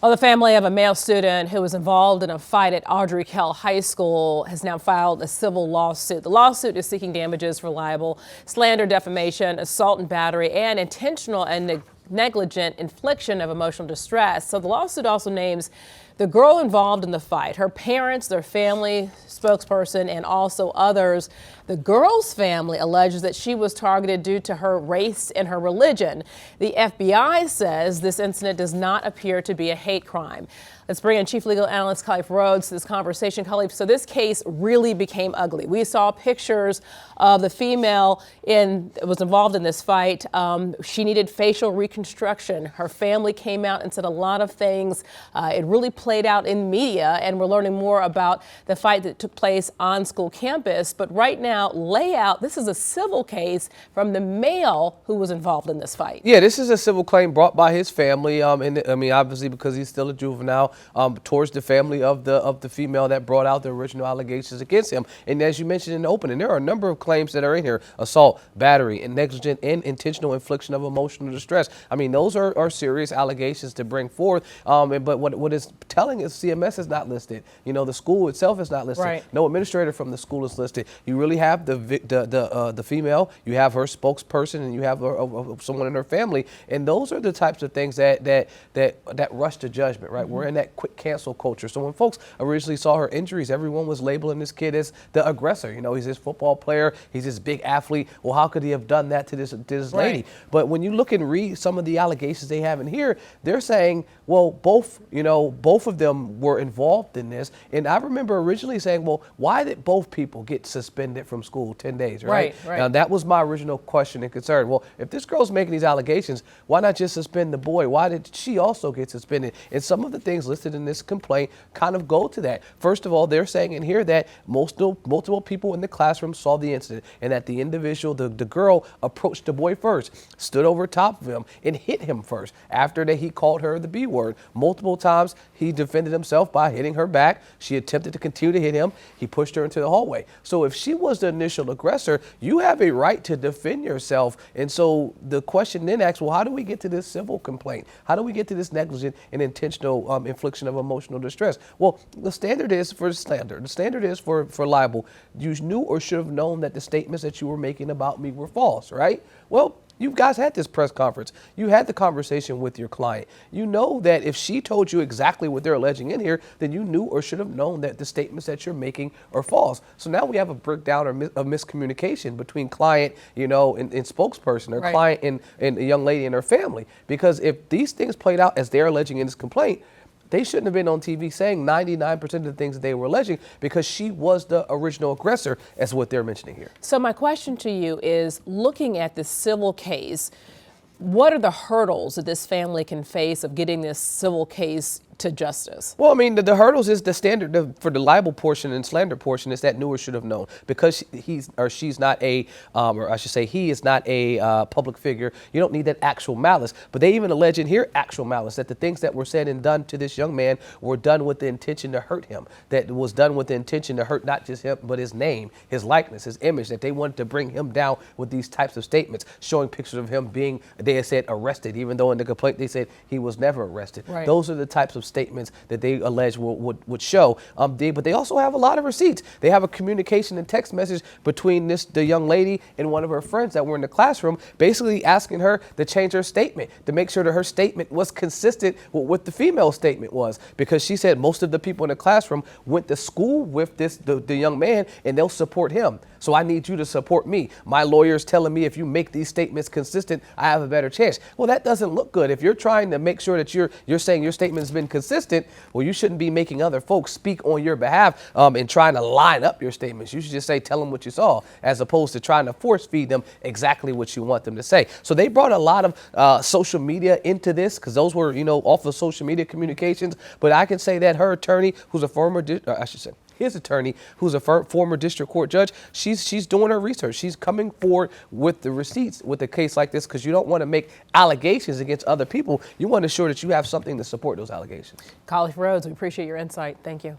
Well, the family of a male student who was involved in a fight at Ardrey Kell High School has now filed a civil lawsuit. The lawsuit is seeking damages for libel, slander, defamation, assault and battery, and intentional and negligent infliction of emotional distress. So the lawsuit also names the girl involved in the fight, her parents, their family spokesperson, and also others. The girl's family alleges that she was targeted due to her race and her religion. The FBI says this incident does not appear to be a hate crime. Let's bring in Chief Legal Analyst Khalif Rhodes to this conversation. Khalif, so this case really became ugly. We saw pictures of the female was involved in this fight. She needed facial reconstruction. Her family came out and said a lot of things. It really played out in media, and we're learning more about the fight that took place on school campus. But right now, this is a civil case from the male who was involved in this fight. Yeah, this is a civil claim brought by his family. And I mean, obviously, because he's still a juvenile, towards the family of the female that brought out the original allegations against him. And as you mentioned in the opening, there are a number of claims that are in here: assault, battery, and negligent and intentional infliction of emotional distress. I mean, those are serious allegations to bring forth. But what is telling is CMS is not listed. You know, the school itself is not listed. Right. No administrator from the school is listed. You really have the female, you have her spokesperson, and you have someone in her family. And those are the types of things that rush to judgment, right? Mm-hmm. We're in that quick cancel culture. So when folks originally saw her injuries, everyone was labeling this kid as the aggressor. You know, he's this football player, he's this big athlete. Well, how could he have done that to this lady? Right. But when you look and read some of the allegations they have in here, they're saying, well, both of them were involved in this. And I remember originally saying, well, why did both people get suspended from school 10 days, right? Right. Now, that was my original question and concern. Well, if this girl's making these allegations, why not just suspend the boy? Why did she also get suspended? And some of the things listed in this complaint kind of go to that. First of all, they're saying in here that multiple people in the classroom saw the incident, and that the individual, the girl, approached the boy first, stood over top of him, and hit him first. After that, he called her the B word. Multiple times, he defended himself by hitting her back. She attempted to continue to hit him. He pushed her into the hallway. So if she was the initial aggressor, you have a right to defend yourself. And so the question then asks, well, how do we get to this civil complaint? How do we get to this negligent and intentional infliction of emotional distress? Well, the standard is for slander. The standard is for libel. You knew or should have known that the statements that you were making about me were false, right? Well, you guys had this press conference. You had the conversation with your client. You know that if she told you exactly what they're alleging in here, then you knew or should have known that the statements that you're making are false. So now we have a breakdown or a miscommunication between client, and spokesperson, or right, client and a young lady and her family. Because if these things played out as they're alleging in this complaint, they shouldn't have been on TV saying 99% of the things that they were alleging, because she was the original aggressor, as what they're mentioning here. So my question to you is, looking at this civil case, what are the hurdles that this family can face of getting this civil case to justice? Well, I mean, the hurdles is the standard for the libel portion and slander portion is that knew or should have known, because he's or she's not a, or I should say he is not a public figure. You don't need that actual malice. But they even allege in here actual malice, that the things that were said and done to this young man were done with the intention to hurt him, that was done with the intention to hurt not just him, but his name, his likeness, his image, that they wanted to bring him down with these types of statements, showing pictures of him being, they had said, arrested, even though in the complaint they said he was never arrested. Right. Those are the types of statements that they allege would show. But they also have a lot of receipts. They have a communication and text message between the young lady and one of her friends that were in the classroom, basically asking her to change her statement, to make sure that her statement was consistent with what the female statement was, because she said most of the people in the classroom went to school with the young man, and they'll support him. So I need you to support me. My lawyer's telling me if you make these statements consistent, I have a better chance. Well, that doesn't look good. If you're trying to make sure that you're saying your statement's been consistent, well, you shouldn't be making other folks speak on your behalf and trying to line up your statements. You should just say, tell them what you saw, as opposed to trying to force feed them exactly what you want them to say. So they brought a lot of social media into this, because those were, off of social media communications. But I can say that her attorney, who's a his attorney, who's a former district court judge, she's doing her research. She's coming forward with the receipts with a case like this, because you don't want to make allegations against other people. You want to ensure that you have something to support those allegations. Khalif Rhodes, we appreciate your insight. Thank you.